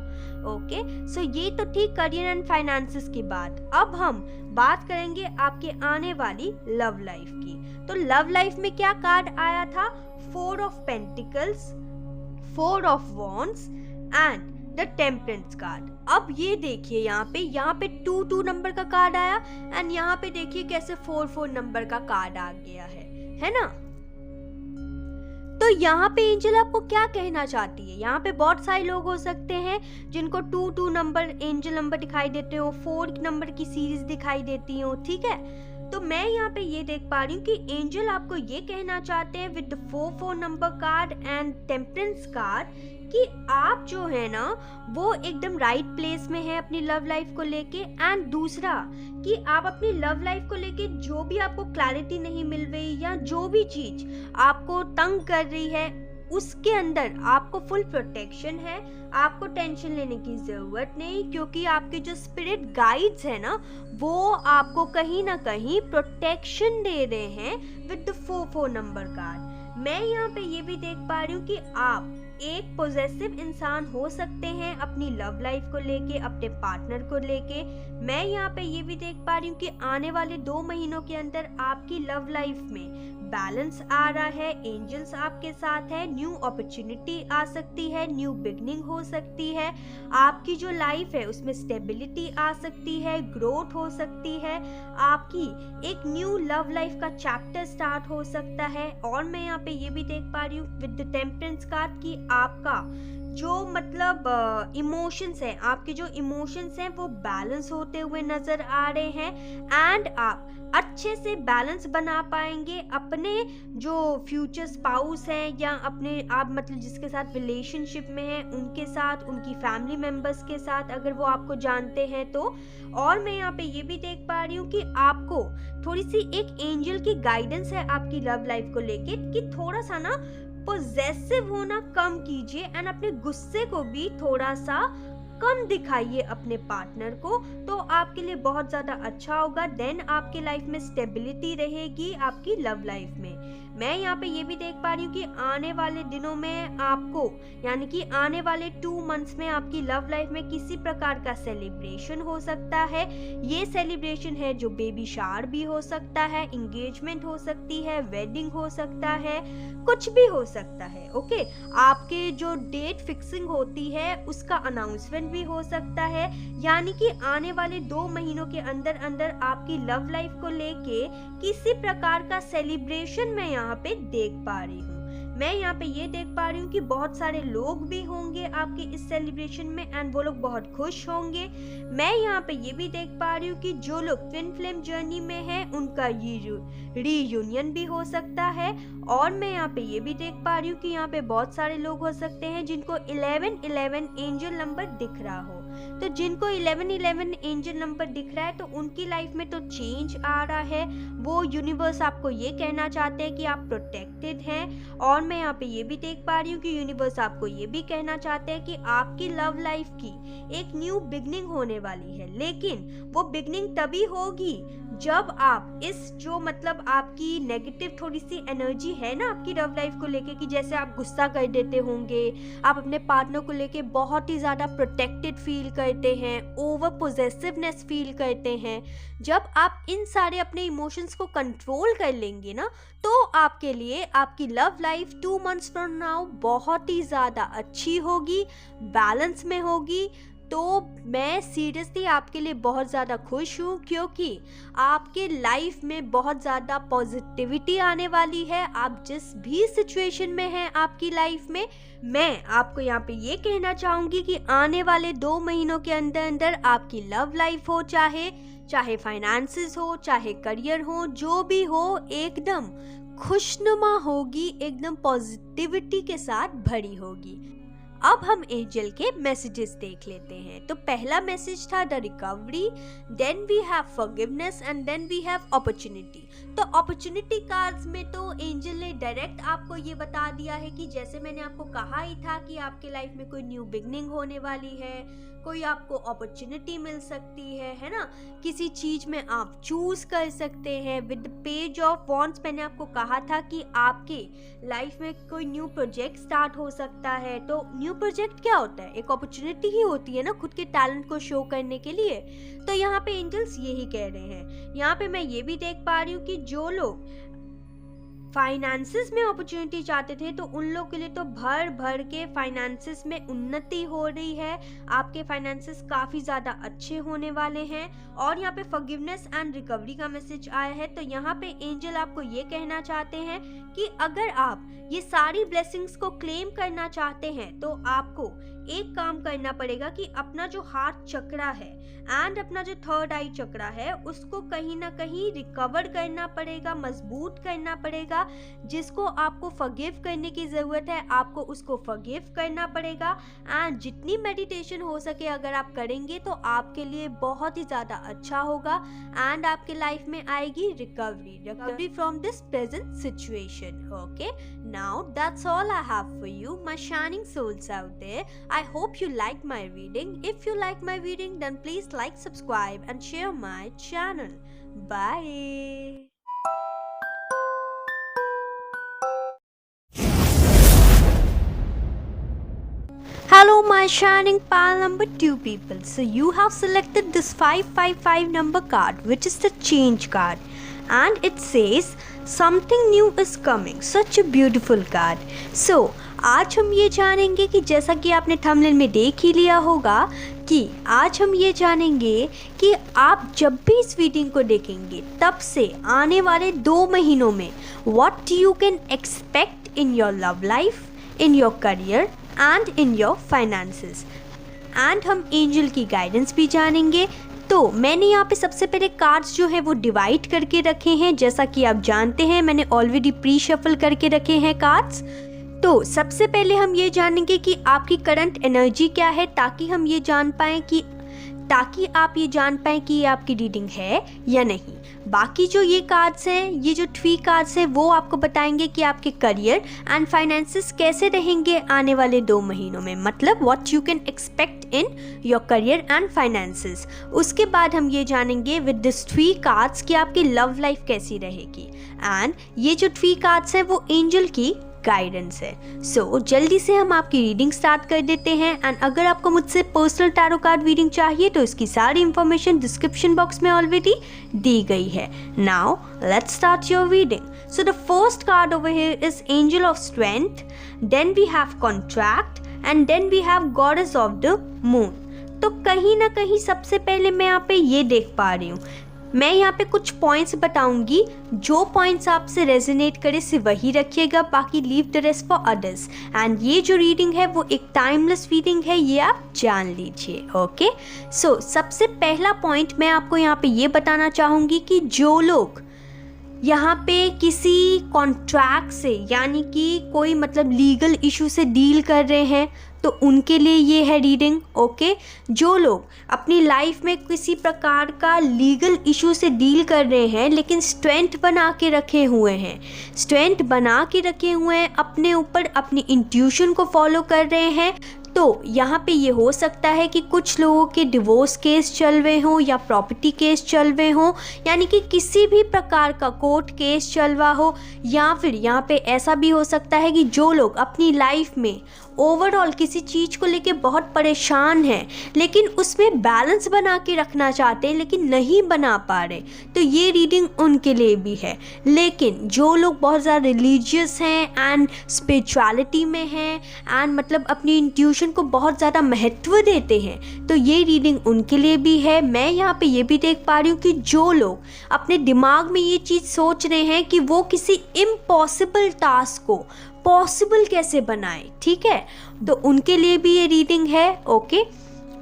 [SPEAKER 1] ओके, सो ये तो ठीक करियर एंड फाइनेंसेस की बात। अब हम बात करेंगे आपके आने वाली लव लाइफ की। तो लव लाइफ में क्या कार्ड आया था? 4 of pentacles, 4 of wands and the temperance card. अब ये देखिए यहाँ पे 2 नंबर का कार्ड आया एंड यहाँ पे देखिए कैसे 4 नंबर का कार्ड आ गया है ना। तो यहाँ पे एंजल आपको क्या कहना चाहती है? यहाँ पे बहुत सारे लोग हो सकते हैं जिनको 2 नंबर एंजल नंबर दिखाई देते हो, 4 नंबर की सीरीज दिखाई देती हो, ठीक है। तो मैं यहाँ पे ये देख पा रही हूँ कि एंजल आपको ये कहना चाहते हैं with 4 number card and temperance card कि आप जो है ना वो एकदम राइट प्लेस में है अपनी लव लाइफ को लेके। एंड दूसरा कि आप अपनी लव लाइफ को लेके जो भी आपको क्लैरिटी नहीं मिल रही या जो भी चीज आपको तंग कर रही है उसके अंदर आपको फुल प्रोटेक्शन है, आपको टेंशन लेने की ज़रूरत नहीं, क्योंकि आपके जो स्पिरिट गाइड्स है ना वो आपको कहीं ना कहीं प्रोटेक्शन दे रहे हैं विद द 4 नंबर कार्ड। मैं यहाँ पे ये भी देख पा रही हूँ कि आप एक पॉजिटिव इंसान हो सकते हैं अपनी लव लाइफ को लेके, अपने पार्टनर को लेके। मैं यहाँ पे ये भी देख पा रही हूँ कि आने वाले 2 महीनों के अंदर आपकी लव लाइफ में बैलेंस आ रहा है, एंजल्स आपके साथ है, न्यू अपॉर्चुनिटी आ सकती है, न्यू बिगनिंग हो सकती है, आपकी जो लाइफ है उसमें स्टेबिलिटी आ सकती है, ग्रोथ हो सकती है, आपकी एक न्यू लव लाइफ का चैप्टर स्टार्ट हो सकता है। और मैं यहाँ पे ये भी देख पा रही हूँ विद द टेम्परेंस कार्ड कि आपका जो मतलब इमोशंस हैं, आपके जो इमोशंस हैं वो बैलेंस होते हुए नजर आ रहे हैं एंड आप अच्छे से बैलेंस बना पाएंगे अपने जो फ्यूचर स्पाउस हैं या अपने आप मतलब जिसके साथ रिलेशनशिप में हैं उनके साथ, उनकी फैमिली मेंबर्स के साथ अगर वो आपको जानते हैं तो। और मैं यहाँ पे ये भी देख पा रही हूँ कि आपको थोड़ी सी एक एंजल की गाइडेंस है आपकी लव लाइफ को लेके कि थोड़ा सा ना पॉजेसिव होना कम कीजिए एंड अपने गुस्से को भी थोड़ा सा कम दिखाइए अपने पार्टनर को, तो आपके लिए बहुत ज़्यादा अच्छा होगा। देन आपके लाइफ में स्टेबिलिटी रहेगी आपकी लव लाइफ में। मैं यहाँ पे ये भी देख पा रही हूँ कि आने वाले दिनों में आपको यानी कि आने वाले 2 मंथ्स में आपकी लव लाइफ में किसी प्रकार का सेलिब्रेशन हो सकता है। ये सेलिब्रेशन है जो बेबी शावर भी हो सकता है, इंगेजमेंट हो सकती है, वेडिंग हो सकता है, कुछ भी हो सकता है। ओके, आपके जो डेट फिक्सिंग होती है उसका अनाउंसमेंट भी हो सकता है। यानी कि आने वाले 2 महीनों के अंदर अंदर आपकी लव लाइफ को लेके किसी प्रकार का सेलिब्रेशन मैं यहाँ पे देख पा रही हूँ। मैं यहाँ पे ये देख पा रही हूँ कि बहुत सारे लोग भी होंगे आपके इस सेलिब्रेशन में एंड वो लोग बहुत खुश होंगे। मैं यहाँ पे ये भी देख पा रही हूँ कि जो लोग ट्विन फ्लेम जर्नी में है उनका ये रीयूनियन भी हो सकता है। और मैं यहाँ पे ये भी देख पा रही हूँ कि यहाँ पे बहुत सारे लोग हो सकते हैं जिनको 1111 एंजल नंबर दिख रहा हो। तो जिनको 1111 एंजल नंबर दिख रहा है तो उनकी लाइफ में तो चेंज आ रहा है, वो यूनिवर्स आपको ये कहना चाहते हैं कि आप प्रोटेक्टेड हैं। और मैं यहाँ पे ये भी देख पा रही हूँ कि यूनिवर्स आपको ये भी कहना चाहते हैं कि आपकी लव लाइफ की एक न्यू बिगनिंग होने वाली है, लेकिन वो बिगनिंग तभी होगी जब आप इस जो मतलब आपकी नेगेटिव थोड़ी सी एनर्जी है ना आपकी लव लाइफ को लेके, कि जैसे आप गुस्सा कर देते होंगे, आप अपने पार्टनर को लेके बहुत ही ज़्यादा प्रोटेक्टेड फील करते हैं, ओवर पोजेसिवनेस फील करते हैं, जब आप इन सारे अपने इमोशंस को कंट्रोल कर लेंगे ना, तो आपके लिए आपकी love life 2 months from now बहुत ही ज़्यादा अच्छी होगी, बैलेंस में होगी। तो मैं सीरियसली आपके लिए बहुत ज़्यादा खुश हूँ, क्योंकि आपके लाइफ में बहुत ज़्यादा पॉजिटिविटी आने वाली है। आप जिस भी सिचुएशन में हैं आपकी लाइफ में, मैं आपको यहाँ पे ये कहना चाहूँगी कि आने वाले 2 महीनों के अंदर अंदर आपकी लव लाइफ हो, चाहे फाइनेंसेस हो, चाहे करियर हो, जो भी हो, एकदम खुशनुमा होगी, एकदम पॉजिटिविटी के साथ भरी होगी। अब हम एंजल के मैसेजेस देख लेते हैं। तो पहला मैसेज था the recovery, then we have forgiveness and then we have opportunity. तो अपॉर्चुनिटी कार्ड्स में तो एंजल ने डायरेक्ट आपको ये बता दिया है कि जैसे मैंने आपको कहा ही था कि आपके लाइफ में कोई न्यू बिगनिंग होने वाली है, कोई आपको अपॉर्चुनिटी मिल सकती है ना, किसी चीज में आप चूज कर सकते हैं। विद पेज ऑफ वॉन्ड्स मैंने आपको कहा था कि आपके लाइफ में कोई न्यू प्रोजेक्ट स्टार्ट हो सकता है। तो न्यू प्रोजेक्ट क्या होता है? एक अपॉर्चुनिटी ही होती है ना खुद के टैलेंट को शो करने के लिए। तो यहाँ पे एंजल्स यही कह रहे हैं। यहाँ पे मैं ये भी देख पा रही हूँ कि जो लोग फाइनेंसेस में अपॉर्चुनिटी चाहते थे, तो उन लोग के लिए तो भर भर के फाइनेंसेस में उन्नति हो रही है। आपके फाइनेंसेस काफ़ी ज़्यादा अच्छे होने वाले हैं। और यहाँ पे फॉरगिवनेस एंड रिकवरी का मैसेज आया है। तो यहाँ पे एंजल आपको ये कहना चाहते हैं कि अगर आप ये सारी ब्लेसिंग्स को क्लेम करना चाहते हैं, तो आपको एक काम करना पड़ेगा कि अपना जो हार्ट चक्रा है एंड अपना जो थर्ड आई चक्रा है, उसको कहीं ना कहीं रिकवर करना पड़ेगा, मजबूत करना पड़ेगा। जिसको आपको फॉरगिव करने की ज़रूरत है, आपको उसको फॉरगिव करना पड़ेगा। एंड जितनी मेडिटेशन हो सके अगर आप करेंगे, तो आपके लिए बहुत ही ज़्यादा अच्छा होगा। एंड आपके लाइफ में आएगी recovery from this present situation. Okay, now that's all I have for you, my shining souls out there. I hope you like my reading. If you like my reading, then please like, subscribe and share my channel. Bye. Hello my shining pal number 2 people. So you have selected this 555 number card, which is the change card, and it says something new is coming. Such a beautiful card. So आज हम ये जानेंगे कि जैसा कि आपने थंबनेल में देख ही लिया होगा कि आज हम ये जानेंगे कि आप जब भी इस रीडिंग को देखेंगे, तब से आने वाले 2 महीनों में what you can expect in your love life, in your career and in your finances. And हम एंजल की गाइडेंस भी जानेंगे। तो मैंने यहाँ पे सबसे पहले कार्ड्स जो है वो डिवाइड करके रखे हैं। जैसा कि आप जानते हैं, मैंने ऑलरेडी प्री शफल करके रखे हैं कार्ड्स। तो सबसे पहले हम ये जानेंगे कि आपकी करंट एनर्जी क्या है, ताकि आप ये जान पाएँ कि ये आपकी रीडिंग है या नहीं। बाकी जो ये कार्ड्स हैं, ये जो 3 कार्ड्स हैं, वो आपको बताएंगे कि आपके करियर एंड फाइनेंसेस कैसे रहेंगे आने वाले 2 महीनों में, मतलब what you can expect in your career and finances. उसके बाद हम ये जानेंगे विद दिस 3 कार्ड्स कि आपकी लव लाइफ कैसी रहेगी। एंड ये जो 3 कार्ड्स हैं वो एंजल की गाइडेंस है। सो जल्दी से हम आपकी रीडिंग स्टार्ट कर देते हैं। एंड अगर आपको मुझसे पर्सनल टैरो कार्ड रीडिंग चाहिए, तो इसकी सारी इंफॉर्मेशन डिस्क्रिप्शन बॉक्स में ऑलरेडी दी गई है। Now let's start your reading. So the first card over here is angel of strength, then we have contract and then we have goddess of the moon. तो कहीं ना कहीं सबसे पहले मैं यहाँ पे ये देख पा रही हूँ, मैं यहाँ पे कुछ पॉइंट्स बताऊंगी, जो पॉइंट्स आपसे रेजोनेट करे सिर्फ वही रखिएगा, बाकी leave the rest for others. And ये जो रीडिंग है वो एक टाइमलेस रीडिंग है, ये आप जान लीजिए। ओके, सो सबसे पहला पॉइंट मैं आपको यहाँ पे ये बताना चाहूँगी कि जो लोग यहाँ पे किसी कॉन्ट्रैक्ट से, यानी कि कोई मतलब लीगल इशू से डील कर रहे हैं, तो उनके लिए ये है रीडिंग। ओके, जो लोग अपनी लाइफ में किसी प्रकार का लीगल इशू से डील कर रहे हैं, लेकिन स्ट्रेंथ बना के रखे हुए हैं, अपने ऊपर अपनी इंट्यूशन को फॉलो कर रहे हैं, तो यहाँ पे ये हो सकता है कि कुछ लोगों के डिवोर्स केस चल रहे हों या प्रॉपर्टी केस चल रहे हों, यानी कि किसी भी प्रकार का कोर्ट केस चल रहा हो, या फिर यहाँ पे ऐसा भी हो सकता है कि जो लोग अपनी लाइफ में ओवरऑल किसी चीज़ को लेके बहुत परेशान हैं लेकिन उसमें बैलेंस बना के रखना चाहते हैं लेकिन नहीं बना पा रहे, तो ये रीडिंग उनके लिए भी है। लेकिन जो लोग बहुत ज़्यादा रिलीजियस हैं एंड स्पिरिचुअलिटी में हैं एंड मतलब अपनी इंट्यूशन को बहुत ज़्यादा महत्व देते हैं, तो ये रीडिंग उनके लिए भी है। मैं यहाँ पे ये भी देख पा रही हूँ कि जो लोग अपने दिमाग में ये चीज़ सोच रहे हैं कि वो किसी इम्पॉसिबल टास्क को पॉसिबल कैसे बनाए, ठीक है, तो उनके लिए भी ये रीडिंग है। ओके,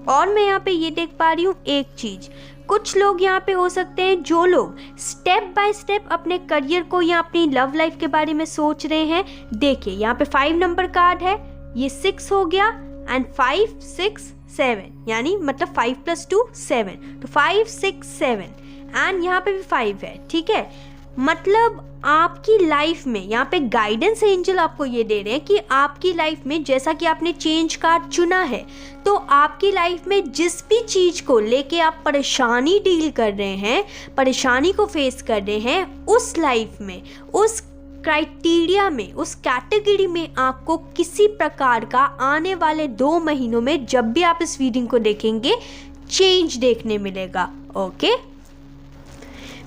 [SPEAKER 1] और मैं यहाँ पे ये देख पा रही हूँ एक चीज़, कुछ लोग यहाँ पे हो सकते हैं जो लोग स्टेप बाय स्टेप अपने करियर को या अपनी लव लाइफ के बारे में सोच रहे हैं। देखिए यहाँ पे 5 नंबर कार्ड है, ये 6 हो गया एंड 5 6 7, यानी मतलब 5 + 2 7, तो 5 6 7 एंड यहाँ पे भी 5 है, ठीक है। मतलब आपकी लाइफ में यहाँ पे गाइडेंस एंजल आपको ये दे रहे हैं कि आपकी लाइफ में जैसा कि आपने चेंज कार्ड चुना है, तो आपकी लाइफ में जिस भी चीज़ को लेके आप परेशानी डील कर रहे हैं, परेशानी को फेस कर रहे हैं, उस लाइफ में, उस क्राइटेरिया में, उस कैटेगरी में आपको किसी प्रकार का आने वाले 2 महीनों में जब भी आप इस रीडिंग को देखेंगे चेंज देखने मिलेगा। ओके,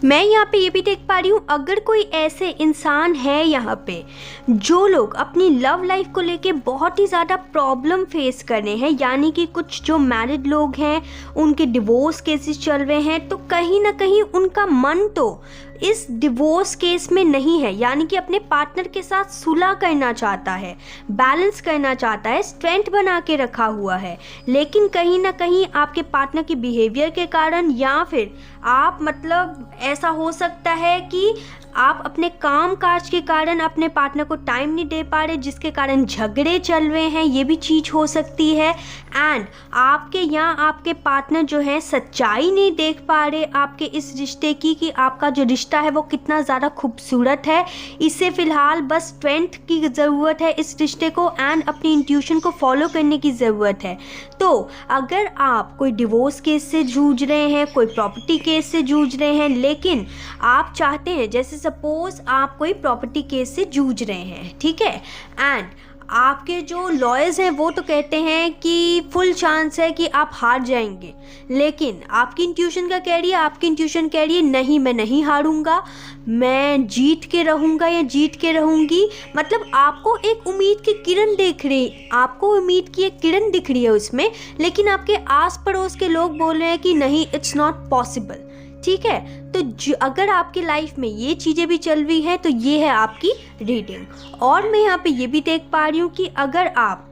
[SPEAKER 1] मैं यहाँ पे ये भी देख पा रही हूँ, अगर कोई ऐसे इंसान है यहाँ पे जो लोग अपनी लव लाइफ को लेके बहुत ही ज़्यादा प्रॉब्लम फेस कर रहे हैं, यानी कि कुछ जो मैरिड लोग हैं उनके डिवोर्स केसेस चल रहे हैं, तो कहीं ना कहीं उनका मन तो इस डिवोर्स केस में नहीं है, यानी कि अपने पार्टनर के साथ सुलह करना चाहता है, बैलेंस करना चाहता है, स्ट्रेंथ बना के रखा हुआ है, लेकिन कहीं ना कहीं आपके पार्टनर के बिहेवियर के कारण या फिर आप मतलब ऐसा हो सकता है कि आप अपने काम काज के कारण अपने पार्टनर को टाइम नहीं दे पा रहे, जिसके कारण झगड़े चल रहे हैं, ये भी चीज़ हो सकती है। एंड आपके यहाँ आपके पार्टनर जो है सच्चाई नहीं देख पा रहे आपके इस रिश्ते की, कि आपका जो रिश्ता है वो कितना ज़्यादा खूबसूरत है, इसे फ़िलहाल बस स्ट्रेंथ की ज़रूरत है इस रिश्ते को एंड अपनी इंट्यूशन को फॉलो करने की ज़रूरत है। तो अगर आप कोई डिवोर्स केस से जूझ रहे हैं, कोई प्रॉपर्टी केस से जूझ रहे हैं, लेकिन आप चाहते हैं, जैसे सपोज आप कोई प्रॉपर्टी केस से जूझ रहे हैं, ठीक है, एंड आपके जो लॉयर्स हैं वो तो कहते हैं कि फुल चांस है कि आप हार जाएंगे, लेकिन आपकी इंट्यूशन क्या कह रही है, आपकी इंट्यूशन कह रही है नहीं, मैं नहीं हारूंगा, मैं जीत के रहूंगा या जीत के रहूंगी। मतलब आपको एक उम्मीद की किरण दिख रही, आपको उम्मीद की एक किरण दिख रही है उसमें, लेकिन आपके आस पड़ोस के लोग बोल रहे हैं कि नहीं, इट्स नॉट पॉसिबल, ठीक है। तो अगर आपकी लाइफ में ये चीज़ें भी चल रही हैं तो ये है आपकी रीडिंग। और मैं यहाँ पे ये भी देख पा रही हूँ कि अगर आप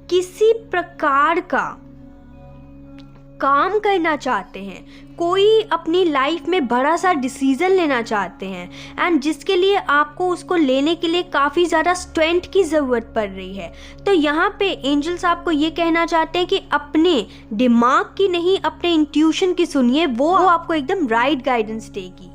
[SPEAKER 1] किसी प्रकार का काम करना चाहते हैं, कोई अपनी लाइफ में बड़ा सा डिसीज़न लेना चाहते हैं एंड जिसके लिए आपको उसको लेने के लिए काफ़ी ज़्यादा स्ट्रेंथ की ज़रूरत पड़ रही है, तो यहाँ पे एंजल्स आपको ये कहना चाहते हैं कि अपने दिमाग की नहीं, अपने इंट्यूशन की सुनिए, वो आपको एकदम राइट गाइडेंस देगी।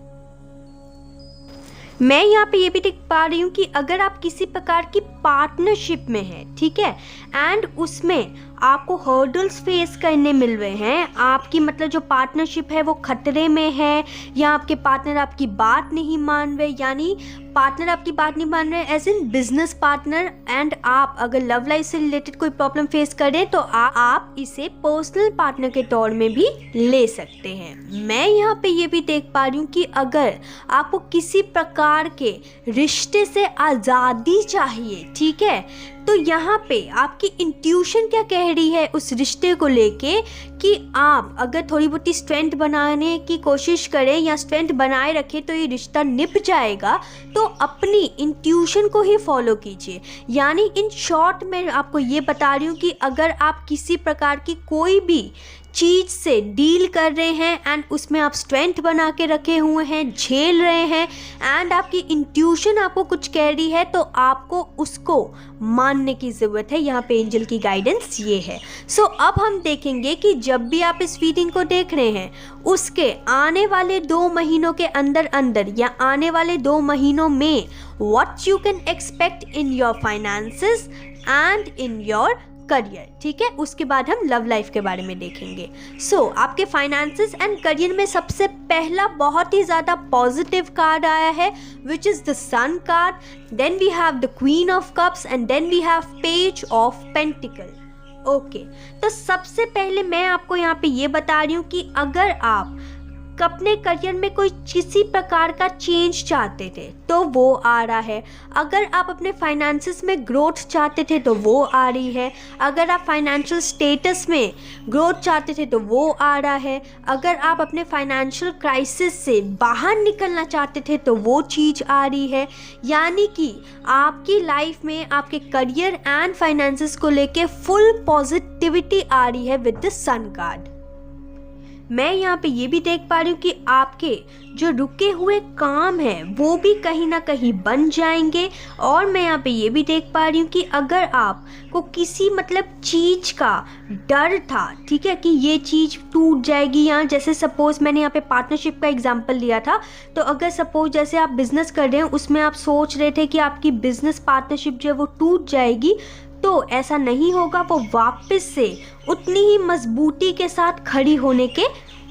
[SPEAKER 1] मैं यहाँ पे ये भी देख पा रही हूँ कि अगर आप किसी प्रकार की पार्टनरशिप में हैं, ठीक है, एंड उसमें आपको हर्डल्स फेस करने मिल रहे हैं, आपकी मतलब जो पार्टनरशिप है वो खतरे में है, या आपके पार्टनर आपकी बात नहीं मान रहे, यानी पार्टनर आपकी बात नहीं मान रहे as in business partner, and आप अगर लव लाइफ से रिलेटेड कोई प्रॉब्लम फेस करें तो आप इसे पर्सनल पार्टनर के तौर में भी ले सकते हैं। मैं यहाँ पे ये भी देख पा रही हूँ कि अगर आपको किसी प्रकार के रिश्ते से आज़ादी चाहिए, ठीक है, तो यहाँ पे आपकी इंट्यूशन क्या कह रही है उस रिश्ते को लेके, कि आप अगर थोड़ी बहुत स्ट्रेंथ बनाने की कोशिश करें या स्ट्रेंथ बनाए रखें तो ये रिश्ता निभ जाएगा, तो अपनी इंट्यूशन को ही फॉलो कीजिए। यानी इन शॉर्ट मैं आपको ये बता रही हूँ कि अगर आप किसी प्रकार की कोई भी चीज़ से डील कर रहे हैं एंड उसमें आप स्ट्रेंथ बना के रखे हुए हैं, झेल रहे हैं, एंड आपकी इंट्यूशन आपको कुछ कह रही है, तो आपको उसको मानने की ज़रूरत है। यहाँ पे एंजल की गाइडेंस ये है। सो अब हम देखेंगे कि जब भी आप इस रीडिंग को देख रहे हैं उसके आने वाले 2 महीनों के अंदर अंदर या आने वाले 2 महीनों में what you can expect in your finances and in your career, ठीक है। उसके बाद हम लव लाइफ के बारे में देखेंगे। आपके फाइनेंसेस एंड करियर में सबसे पहला बहुत ही ज़्यादा पॉजिटिव कार्ड आया है, which is the sun card. Then we have the queen of cups and then we have page of pentacle. Okay, तो सबसे पहले मैं आपको यहाँ पे ये बता रही हूँ कि अगर आप अपने करियर में कोई किसी प्रकार का चेंज चाहते थे तो वो आ रहा है। अगर आप अपने फाइनेंसेस में ग्रोथ चाहते थे तो वो आ रही है। अगर आप फाइनेंशियल स्टेटस में ग्रोथ चाहते थे तो वो आ रहा है। अगर आप अपने फाइनेंशियल क्राइसिस से बाहर निकलना चाहते थे तो वो चीज़ आ रही है। यानी कि आपकी लाइफ में आपके करियर एंड फाइनेंसेस को लेके फुल पॉजिटिविटी आ रही है विद द सन कार्ड। मैं यहाँ पे ये भी देख पा रही हूँ कि आपके जो रुके हुए काम हैं वो भी कहीं ना कहीं बन जाएंगे। और मैं यहाँ पे ये भी देख पा रही हूँ कि अगर आपको किसी मतलब चीज़ का डर था, ठीक है, कि ये चीज़ टूट जाएगी, या जैसे सपोज़ मैंने यहाँ पे पार्टनरशिप का एग्जांपल लिया था, तो अगर सपोज़ जैसे आप बिज़नेस कर रहे हैं, उसमें आप सोच रहे थे कि आपकी बिज़नेस पार्टनरशिप जो है वो टूट जाएगी, तो ऐसा नहीं होगा। वो वापस से उतनी ही मजबूती के साथ खड़ी होने के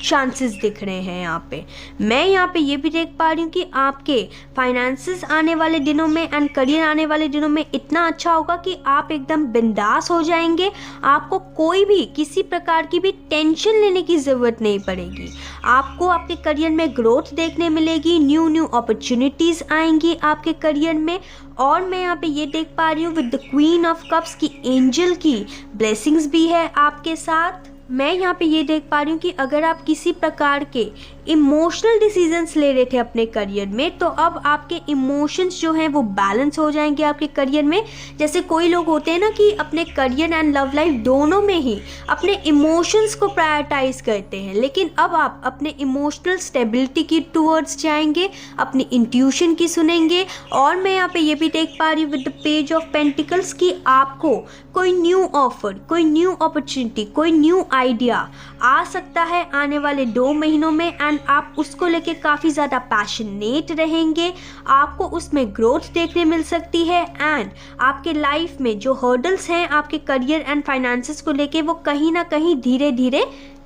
[SPEAKER 1] चांसेस दिख रहे हैं यहाँ पे। मैं यहाँ पे ये भी देख पा रही हूँ कि आपके फाइनेंसेस आने वाले दिनों में एंड करियर आने वाले दिनों में इतना अच्छा होगा कि आप एकदम बिंदास हो जाएंगे। आपको कोई भी किसी प्रकार की भी टेंशन लेने की ज़रूरत नहीं पड़ेगी। आपको आपके करियर में ग्रोथ देखने मिलेगी, न्यू अपॉर्चुनिटीज़ आएंगी आपके करियर में। और मैं यहाँ पे ये देख पा रही हूँ with the queen of cups की एंजल की ब्लेसिंग्स भी है आपके साथ। मैं यहाँ पे ये देख पा रही हूँ कि अगर आप किसी प्रकार के इमोशनल डिसीजंस ले रहे थे अपने करियर में, तो अब आपके इमोशंस जो हैं वो बैलेंस हो जाएंगे आपके करियर में। जैसे कोई लोग होते हैं ना कि अपने करियर एंड लव लाइफ दोनों में ही अपने इमोशंस को प्रायोरिटाइज करते हैं, लेकिन अब आप अपने इमोशनल स्टेबिलिटी की टूवर्ड्स जाएंगे, अपनी इंट्यूशन की सुनेंगे। और मैं यहाँ पे ये भी देख पा रही हूँ with the page of pentacles कि आपको कोई न्यू ऑफर, कोई न्यू अपॉर्चुनिटी, कोई न्यू आइडिया आ सकता है आने वाले 2 महीनों में, एंड आप उसको लेके काफ़ी ज़्यादा पैशनेट रहेंगे। आपको उसमें ग्रोथ देखने मिल सकती है एंड आपके लाइफ में जो हर्डल्स हैं आपके करियर एंड फाइनेंसेस को लेके वो कहीं ना कहीं धीरे धीरे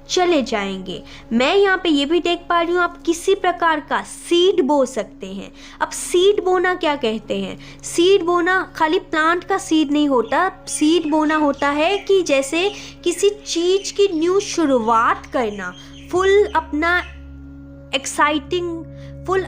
[SPEAKER 1] चले जाएंगे। मैं यहाँ पे ये भी देख पा रही हूँ आप किसी प्रकार का सीड बो सकते हैं। अब सीड बोना क्या कहते हैं? सीड बोना खाली प्लांट का सीड नहीं होता। सीड बोना होता है कि जैसे किसी चीज़ की न्यू शुरुआत करना, फुल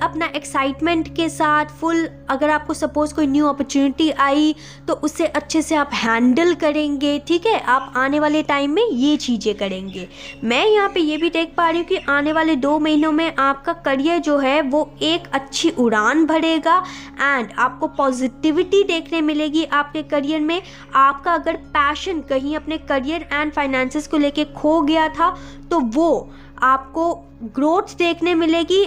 [SPEAKER 1] अपना एक्साइटमेंट के साथ, फुल अगर आपको सपोज़ कोई न्यू अपॉर्चुनिटी आई तो उसे अच्छे से आप हैंडल करेंगे, ठीक है। आप आने वाले टाइम में ये चीज़ें करेंगे। मैं यहाँ पे ये भी देख पा रही हूँ कि आने वाले 2 महीनों में आपका करियर जो है वो एक अच्छी उड़ान भरेगा एंड आपको पॉजिटिविटी देखने मिलेगी आपके करियर में। आपका अगर पैशन कहीं अपने करियर एंड फाइनेंसेस को लेके खो गया था तो वो आपको ग्रोथ देखने मिलेगी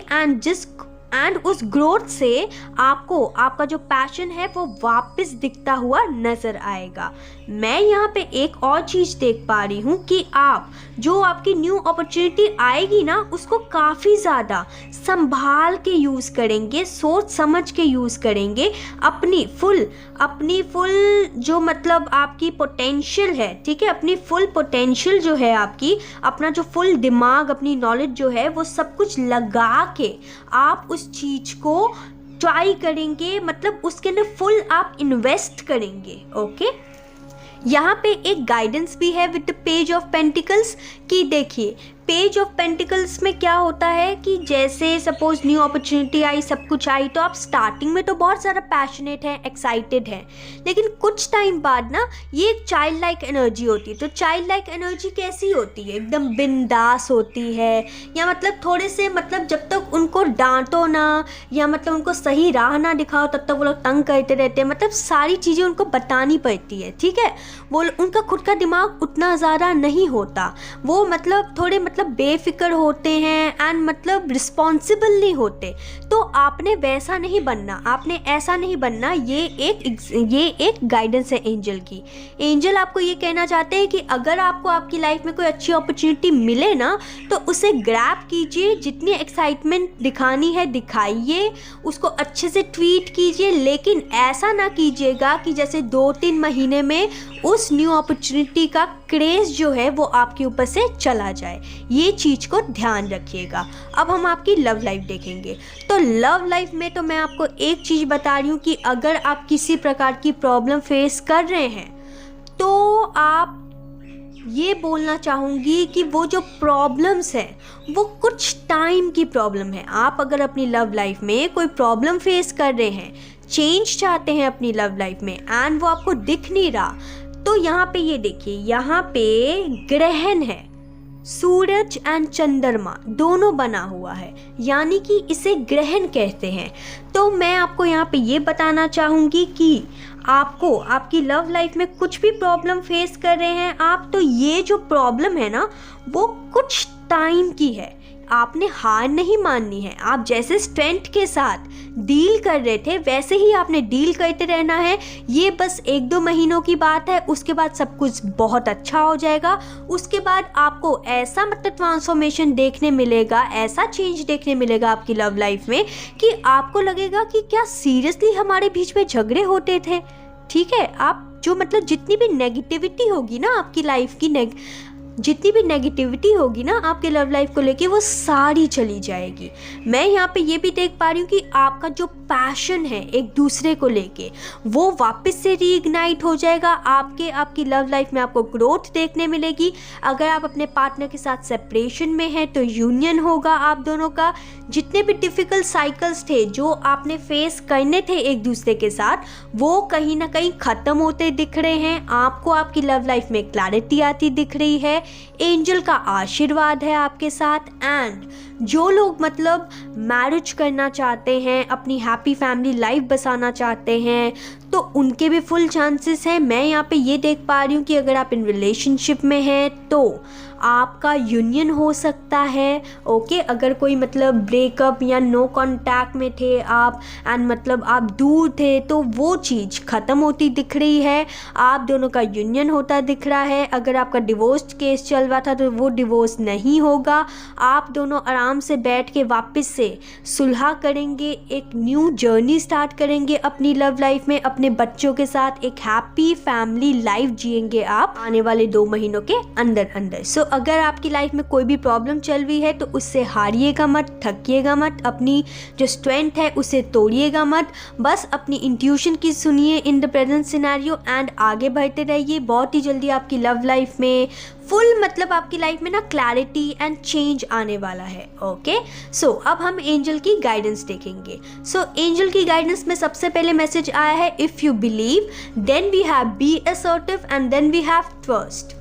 [SPEAKER 1] एंड उस ग्रोथ से आपको आपका जो पैशन है वो वापस दिखता हुआ नज़र आएगा। मैं यहाँ पे एक और चीज़ देख पा रही हूँ कि आप जो आपकी न्यू अपॉर्चुनिटी आएगी ना उसको काफ़ी ज़्यादा संभाल के यूज़ करेंगे, सोच समझ के यूज़ करेंगे। अपनी फुल जो मतलब आपकी पोटेंशियल है, ठीक है, अपनी फुल पोटेंशियल जो है आपकी, अपना जो फुल दिमाग, अपनी नॉलेज जो है वो सब कुछ लगा के आप उस चीज़ को ट्राई करेंगे, मतलब उसके अंदर फुल आप इन्वेस्ट करेंगे। ओके, यहाँ पे एक गाइडेंस भी है with the page of pentacles कि देखिए पेज ऑफ पेंटिकल्स में क्या होता है कि जैसे सपोज न्यू अपॉर्चुनिटी आई, सब कुछ आई, तो आप स्टार्टिंग में तो बहुत ज़्यादा पैशनेट हैं, एक्साइटेड हैं, लेकिन कुछ टाइम बाद ना ये एक चाइल्ड लाइक एनर्जी होती है। तो चाइल्ड लाइक एनर्जी कैसी होती है? एकदम बिंदास होती है, या मतलब थोड़े से मतलब जब तक उनको डांटो ना या मतलब उनको सही राह ना दिखाओ तब तक वो लोग तंग करते रहते हैं। मतलब सारी चीज़ें उनको बतानी पड़ती है, ठीक है। वो उनका खुद का दिमाग उतना ज़्यादा नहीं होता, वो मतलब थोड़े मतलब बेफिक्र होते हैं एंड मतलब रिस्पॉन्सिबल नहीं होते, तो आपने वैसा नहीं बनना, आपने ऐसा नहीं बनना। ये एक गाइडेंस है एंजल की। एंजल आपको ये कहना चाहते हैं कि अगर आपको आपकी लाइफ में कोई अच्छी अपॉर्चुनिटी मिले ना तो उसे ग्रैब कीजिए, जितनी एक्साइटमेंट दिखानी है दिखाइए, उसको अच्छे से ट्वीट कीजिए, लेकिन ऐसा ना कीजिएगा कि जैसे 2-3 महीने में उस न्यू अपॉर्चुनिटी का क्रेज़ जो है वो आपके ऊपर से चला जाए। ये चीज़ को ध्यान रखिएगा। अब हम आपकी लव लाइफ देखेंगे। तो लव लाइफ में तो मैं आपको एक चीज़ बता रही हूँ कि अगर आप किसी प्रकार की प्रॉब्लम फेस कर रहे हैं तो आप ये बोलना चाहूँगी कि वो जो प्रॉब्लम्स हैं वो कुछ टाइम की प्रॉब्लम है। आप अगर अपनी लव लाइफ में कोई प्रॉब्लम फेस कर रहे हैं, चेंज चाहते हैं अपनी लव लाइफ में एंड वो आपको दिख नहीं रहा, तो यहाँ पे ये देखिए, यहाँ पे ग्रहण है, सूरज एंड चंद्रमा दोनों बना हुआ है, यानी कि इसे ग्रहण कहते हैं। तो मैं आपको यहाँ पे ये बताना चाहूँगी कि आपको आपकी लव लाइफ में कुछ भी प्रॉब्लम फेस कर रहे हैं आप, तो ये जो प्रॉब्लम है ना वो कुछ टाइम की है, आपने हार नहीं माननी है। आप जैसे स्ट्रेंथ के साथ डील कर रहे थे वैसे ही आपने डील करते रहना है। ये बस 1-2 महीनों की बात है, उसके बाद सब कुछ बहुत अच्छा हो जाएगा। उसके बाद आपको ऐसा मतलब ट्रांसफॉर्मेशन देखने मिलेगा, ऐसा चेंज देखने मिलेगा आपकी लव लाइफ में कि आपको लगेगा कि क्या सीरियसली हमारे बीच में झगड़े होते थे। ठीक है, आप जो मतलब जितनी भी नेगेटिविटी होगी ना आपकी लाइफ की, जितनी भी नेगेटिविटी होगी ना आपके लव लाइफ को लेके वो सारी चली जाएगी। मैं यहाँ पे ये भी देख पा रही हूँ कि आपका जो पैशन है एक दूसरे को लेके वो वापस से रीइग्नाइट हो जाएगा। आपकी लव लाइफ में आपको ग्रोथ देखने मिलेगी। अगर आप अपने पार्टनर के साथ सेपरेशन में हैं तो यूनियन होगा आप दोनों का। जितने भी डिफ़िकल्ट साइकिल्स थे जो आपने फेस करने थे एक दूसरे के साथ, वो कहीं ना कहीं ख़त्म होते दिख रहे हैं। आपको आपकी लव लाइफ में क्लैरिटी आती दिख रही है। एंजल का आशीर्वाद है आपके साथ। एंड जो लोग मतलब मैरिज करना चाहते हैं, अपनी हैप्पी फैमिली लाइफ बसाना चाहते हैं, तो उनके भी फुल चांसेस हैं। मैं यहाँ पे ये देख पा रही हूँ कि अगर आप इन रिलेशनशिप में हैं तो आपका यूनियन हो सकता है। ओके, अगर कोई मतलब ब्रेकअप या नो कांटेक्ट में थे आप एंड मतलब आप दूर थे तो वो चीज़ ख़त्म होती दिख रही है, आप दोनों का यूनियन होता दिख रहा है। अगर आपका डिवोर्स केस चल रहा था तो वो डिवोर्स नहीं होगा, आप दोनों आराम से बैठ के वापस से सुलह करेंगे, एक न्यू जर्नी स्टार्ट करेंगे अपनी लव लाइफ में, अपने बच्चों के साथ एक हैप्पी फैमिली लाइफ जिएंगे आप आने वाले 2 महीनों के अंदर। सो अगर आपकी लाइफ में कोई भी प्रॉब्लम चल रही है तो उससे हारिएगा मत, थकिएगा मत, अपनी जो स्ट्रेंथ है उसे तोड़िएगा मत। बस अपनी इंट्यूशन की सुनिए in the present scenario and आगे बढ़ते रहिए। बहुत ही जल्दी आपकी लव लाइफ में फुल मतलब आपकी लाइफ में ना क्लैरिटी एंड चेंज आने वाला है। ओके, सो अब हम एंजल की गाइडेंस देखेंगे। सो एंजल की गाइडेंस में सबसे पहले मैसेज आया है, if you believe then we have be assertive and then we have trust.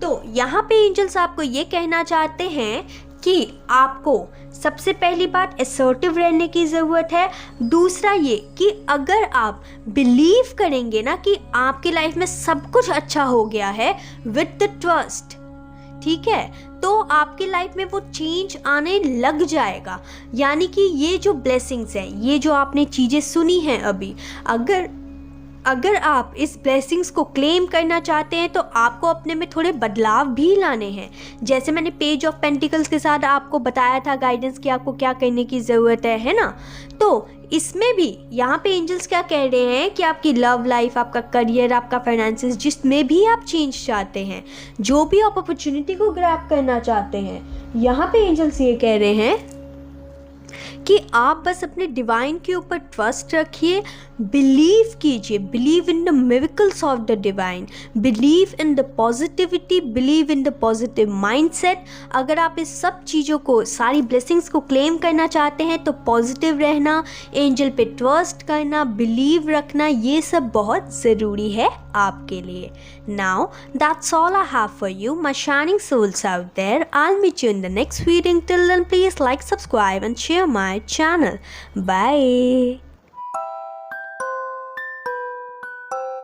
[SPEAKER 1] तो यहाँ पे एंजल्स आपको ये कहना चाहते हैं कि आपको सबसे पहली बात असर्टिव रहने की ज़रूरत है। दूसरा ये कि अगर आप बिलीव करेंगे ना कि आपकी लाइफ में सब कुछ अच्छा हो गया है विद द ट्रस्ट, ठीक है, तो आपकी लाइफ में वो चेंज आने लग जाएगा। यानी कि ये जो ब्लेसिंग्स हैं, ये जो आपने चीज़ें सुनी हैं अभी, अगर आप इस ब्लेसिंग्स को क्लेम करना चाहते हैं तो आपको अपने में थोड़े बदलाव भी लाने हैं। जैसे मैंने पेज ऑफ पेंटिकल्स के साथ आपको बताया था गाइडेंस कि आपको क्या करने की ज़रूरत है ना। तो इसमें भी यहाँ पे एंजल्स क्या कह रहे हैं कि आपकी लव लाइफ, आपका करियर, आपका फाइनेंसेस, जिसमें भी आप चेंज चाहते हैं, जो भी आप अपॉर्चुनिटी को ग्रैब करना चाहते हैं, यहाँ पे एंजल्स ये कह रहे हैं कि आप बस अपने डिवाइन के ऊपर ट्रस्ट रखिए, बिलीव कीजिए, believe in the miracles of the divine, believe in the positivity, believe in the positive mindset. अगर आप इस सब चीज़ों को, सारी ब्लेसिंग्स को क्लेम करना चाहते हैं तो पॉजिटिव रहना, एंजल पे ट्रस्ट करना, बिलीव रखना, ये सब बहुत ज़रूरी है आपके लिए। Now that's all I have for you my shining souls out there. I'll meet you in the next reading. Till then, please like, subscribe and share my channel. Bye.